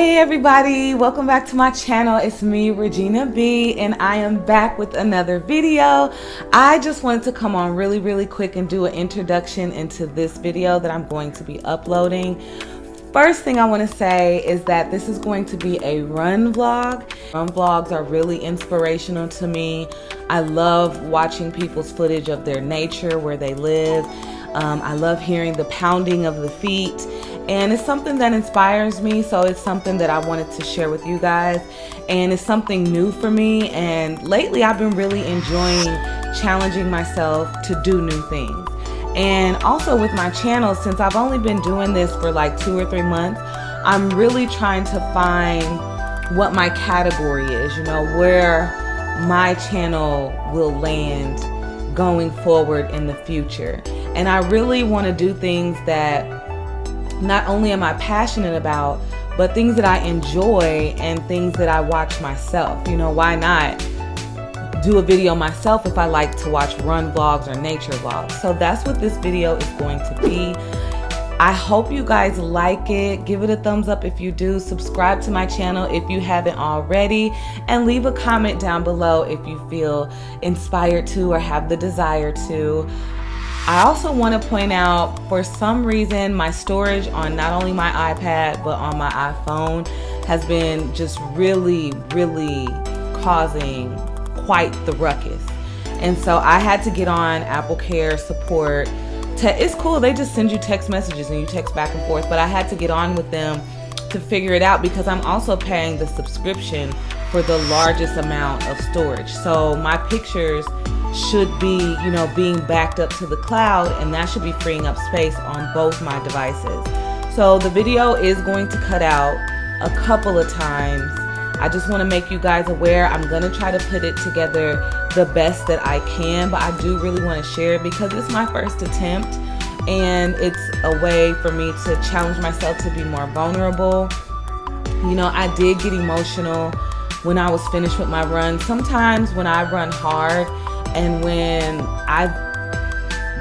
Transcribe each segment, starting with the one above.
Hey everybody, welcome back to my channel. It's me, Regina B, and I am back with another video. I just wanted to come on really quick and do an introduction into this video that I'm going to be uploading. First thing I want to say is that this is going to be a run vlog. Run vlogs are really inspirational to me. I love watching people's footage of their nature, where they live. I love hearing the pounding of the feet, and it's something that inspires me, so it's something that I wanted to share with you guys, and it's something new for me. And lately I've been really enjoying challenging myself to do new things. And also with my channel, since I've only been doing this for like 2 or 3 months, I'm really trying to find what my category is, you know, where my channel will land going forward in the future. And I really want to do things that not only am I passionate about, but things that I enjoy and things that I watch myself. You know, why not do a video myself if I like to watch run vlogs or nature vlogs? So that's what this video is going to be. I hope you guys like it. Give it a thumbs up if you do. Subscribe to my channel if you haven't already, and leave a comment down below if you feel inspired to or have the desire to. I also want to point out, for some reason, my storage on not only my iPad but on my iPhone has been just really causing quite the ruckus. And so I had to get on Apple Care support. It's cool, they just send you text messages and you text back and forth, but I had to get on with them to figure it out, because I'm also paying the subscription for the largest amount of storage. So my pictures should be, you know, being backed up to the cloud, and that should be freeing up space on both my devices. So the video is going to cut out a couple of times. I just want to make you guys aware. I'm going to try to put it together the best that I can, but I do really want to share it because it's my first attempt, and it's a way for me to challenge myself to be more vulnerable. You know, I did get emotional when I was finished with my run. Sometimes when I run hard and when I've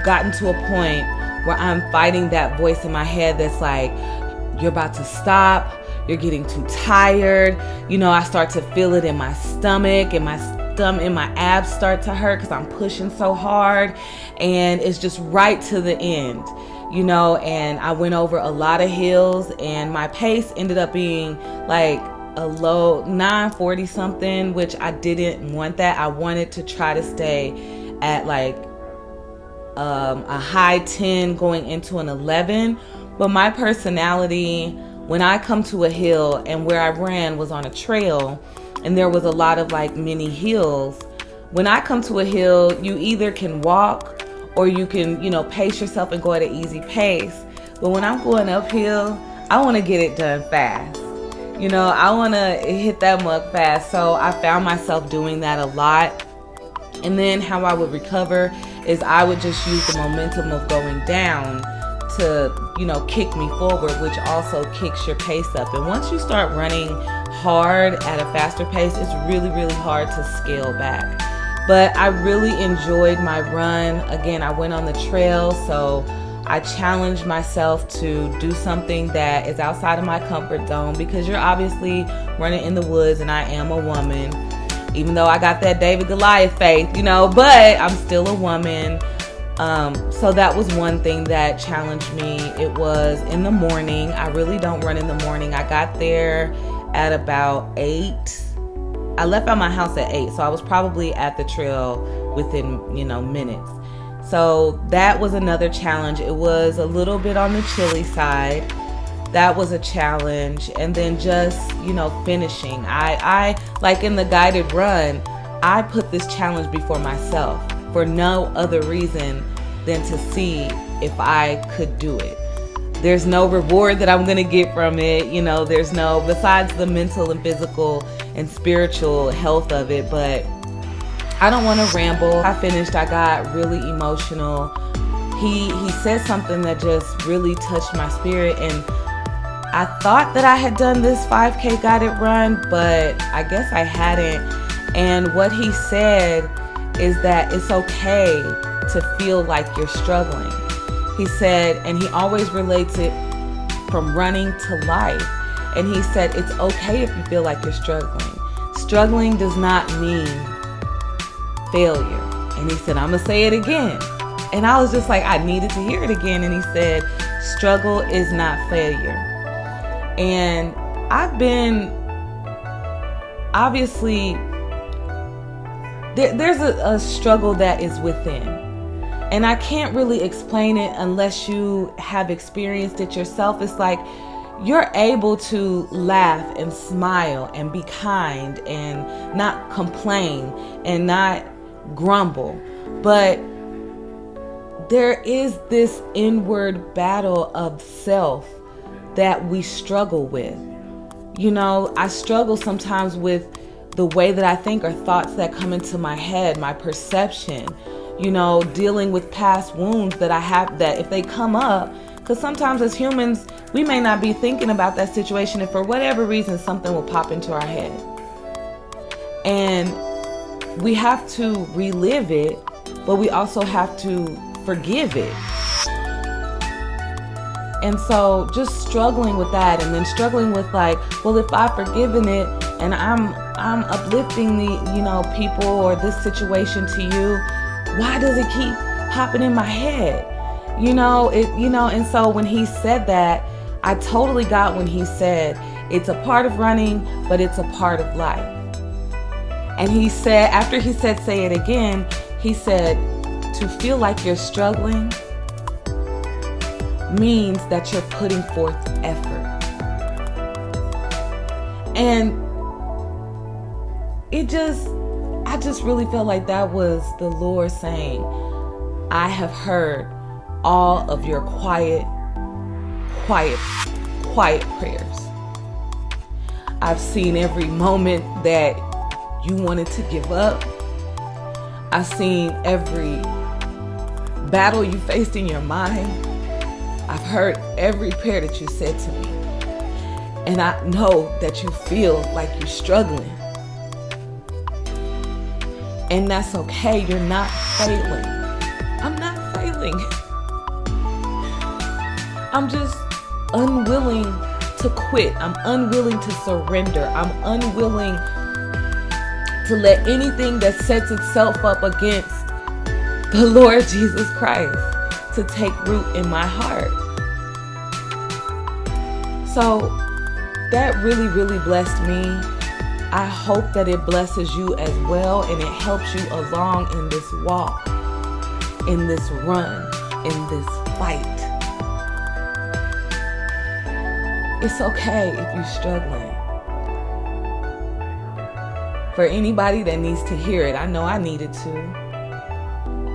gotten to a point where I'm fighting that voice in my head that's like, you're about to stop, you're getting too tired. You know, I start to feel it in my stomach, and my abs start to hurt because I'm pushing so hard, and it's just right to the end, you know. And I went over a lot of hills, and my pace ended up being like a low 940 something, which I didn't want that. I wanted to try to stay at like a high 10 going into an 11. But my personality, when I come to a hill, and where I ran was on a trail and there was a lot of like mini hills, when I come to a hill, you either can walk or you can, you know, pace yourself and go at an easy pace. But when I'm going uphill, I want to get it done fast. You know, I want to hit that mug fast. So I found myself doing that a lot. And then how I would recover is I would just use the momentum of going down to, you know, kick me forward, which also kicks your pace up. And once you start running hard at a faster pace, it's really hard to scale back. But I really enjoyed my run. Again, I went on the trail, so I challenged myself to do something that is outside of my comfort zone, because you're obviously running in the woods, and I am a woman, even though I got that David Goliath faith, you know, but I'm still a woman. So that was one thing that challenged me. It was in the morning. I really don't run in the morning. I got there at about 8. I left out my house at 8, so I was probably at the trail within, you know, minutes. So that was another challenge. It was a little bit on the chilly side. That was a challenge. And then just, you know, finishing. I like in the guided run, I put this challenge before myself for no other reason than to see if I could do it. There's no reward that I'm gonna get from it. You know, there's no, besides the mental and physical and spiritual health of it, but I don't want to ramble. I finished, I got really emotional. He said something that just really touched my spirit, and I thought that I had done this 5K guided run, but I guess I hadn't. And what he said is that it's okay to feel like you're struggling. He said, and he always relates it from running to life. And he said, it's okay if you feel like you're struggling. Struggling does not mean failure. And he said, I'm going to say it again. And I was just like, I needed to hear it again. And he said, struggle is not failure. And I've been, obviously, there's a struggle that is within. And I can't really explain it unless you have experienced it yourself. It's like you're able to laugh and smile and be kind and not complain and not grumble. But there is this inward battle of self that we struggle with. You know, I struggle sometimes with the way that I think or thoughts that come into my head, my perception, you know, dealing with past wounds that I have, that if they come up, because sometimes as humans, we may not be thinking about that situation, and for whatever reason, something will pop into our head. And we have to relive it, but we also have to forgive it. And so just struggling with that, and then struggling with like, well, if I've forgiven it and I'm uplifting the, you know, people or this situation to you, why does it keep popping in my head? You know, and so when he said that, I totally got when he said, it's a part of running, but it's a part of life. And he said, after he said, say it again, he said, to feel like you're struggling means that you're putting forth effort. And I just really felt like that was the Lord saying, I have heard all of your quiet prayers. I've seen every moment that you wanted to give up. I've seen every battle you faced in your mind. I've heard every prayer that you said to me. And I know that you feel like you're struggling. And that's okay. You're not failing. I'm not failing. I'm just unwilling to quit. I'm unwilling to surrender. I'm unwilling to let anything that sets itself up against the Lord Jesus Christ to take root in my heart. So that really, really blessed me. I hope that it blesses you as well, and it helps you along in this walk, in this run, in this fight. It's okay if you're struggling. For anybody that needs to hear it, I know I needed to.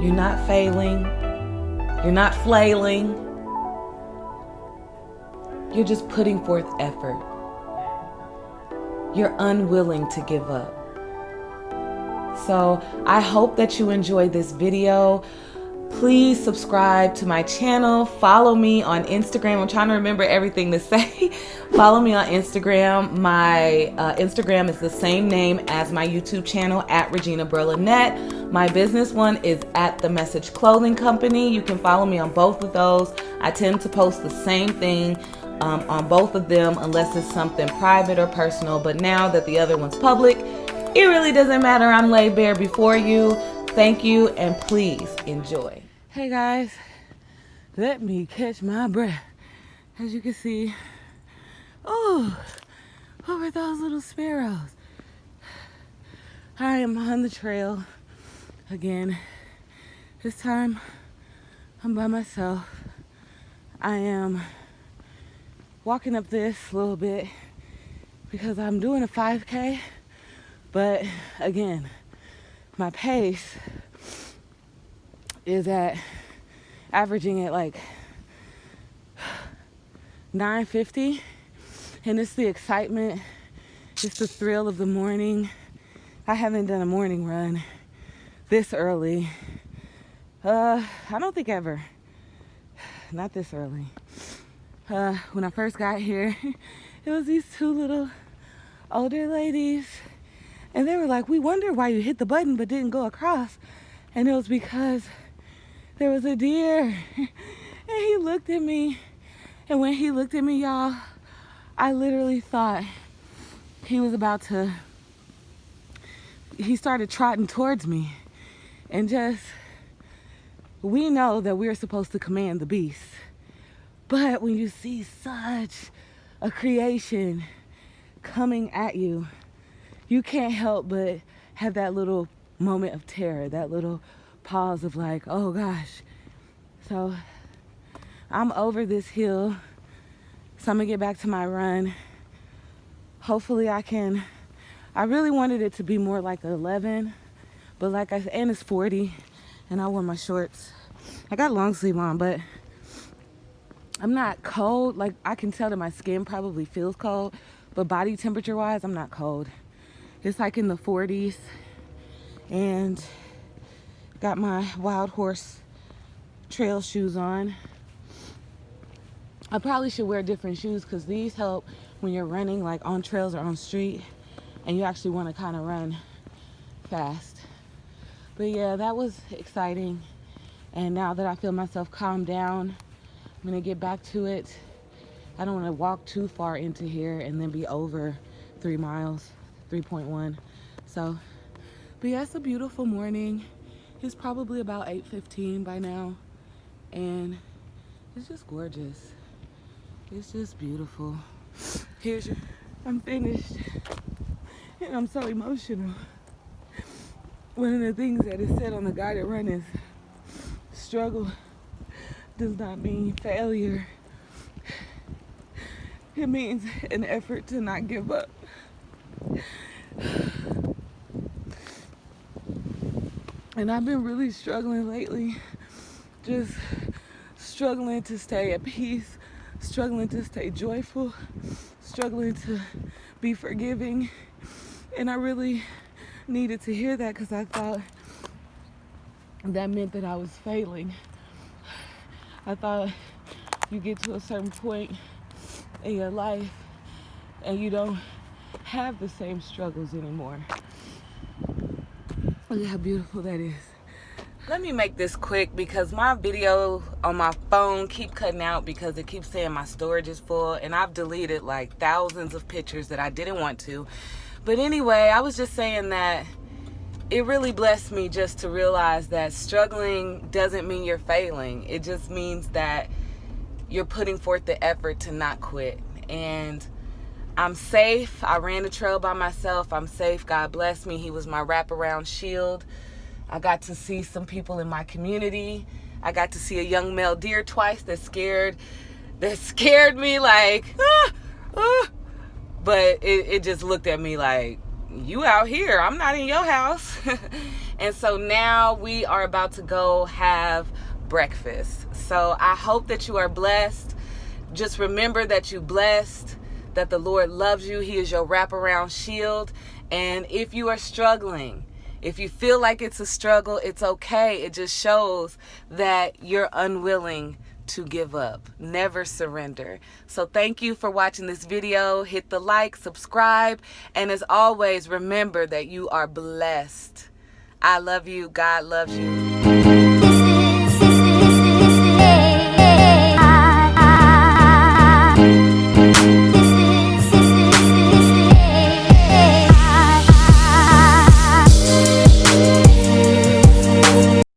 You're not failing. You're not flailing. You're just putting forth effort. You're unwilling to give up. So I hope that you enjoyed this video. Please subscribe to my channel. Follow me on Instagram. I'm trying to remember everything to say. Follow me on Instagram. My Instagram is the same name as my YouTube channel, at Regina Burlynette. My business one is at The Message Clothing Company. You can follow me on both of those. I tend to post the same thing on both of them unless it's something private or personal. But now that the other one's public, it really doesn't matter. I'm laid bare before you. Thank you, and please enjoy. Hey guys, let me catch my breath. As you can see, oh, what were those little sparrows? I am on the trail again. This time, I'm by myself. I am walking up this a little bit because I'm doing a 5K, but again, my pace is averaging at like 9:50, and it's the excitement, it's the thrill of the morning. I haven't done a morning run this early. I don't think ever. Not this early. When I first got here, it was these two little older ladies, and they were like, we wonder why you hit the button but didn't go across. And it was because there was a deer. And he looked at me. And when he looked at me, y'all, I literally thought he started trotting towards me. And we know that we're supposed to command the beast. But when you see such a creation coming at you, you can't help but have that little moment of terror, that little pause of like, oh gosh. So I'm over this hill, so I'm gonna get back to my run. Hopefully I really wanted it to be more like 11, but like I said, and it's 40, and I wore my shorts. I got long sleeve on, but I'm not cold. Like, I can tell that my skin probably feels cold, but body temperature wise, I'm not cold. It's like in the 40s, and got my Wild Horse trail shoes on. I probably should wear different shoes because these help when you're running like on trails or on street and you actually want to kind of run fast. But yeah, that was exciting. And now that I feel myself calm down, I'm gonna get back to it. I don't want to walk too far into here and then be over 3 miles, 3.1. So, but yeah, it's a beautiful morning. It's probably about 8:15 by now, and it's just gorgeous. It's just beautiful. I'm finished, and I'm so emotional. One of the things that is said on the guided run is struggle does not mean failure. It means an effort to not give up. And I've been really struggling lately, just struggling to stay at peace, struggling to stay joyful, struggling to be forgiving. And I really needed to hear that because I thought that meant that I was failing. I thought you get to a certain point in your life and you don't have the same struggles anymore. Look at how beautiful that is. Let me make this quick because my video on my phone keep cutting out because it keeps saying my storage is full, and I've deleted like thousands of pictures that I didn't want to. But anyway, I was just saying that it really blessed me just to realize that struggling doesn't mean you're failing. It just means that you're putting forth the effort to not quit. And I'm safe. I ran the trail by myself. I'm safe. God bless me. He was my wraparound shield. I got to see some people in my community. I got to see a young male deer twice that scared me like, but it just looked at me like, you out here, I'm not in your house. And so now we are about to go have breakfast. So I hope that you are blessed. Just remember that you're blessed, that the Lord loves you. He is your wraparound shield. And if you are struggling, if you feel like it's a struggle, it's okay. It just shows that you're unwilling to give up. Never surrender. So thank you for watching this video. Hit the like, subscribe, and as always, remember that you are blessed. I love you. God loves you.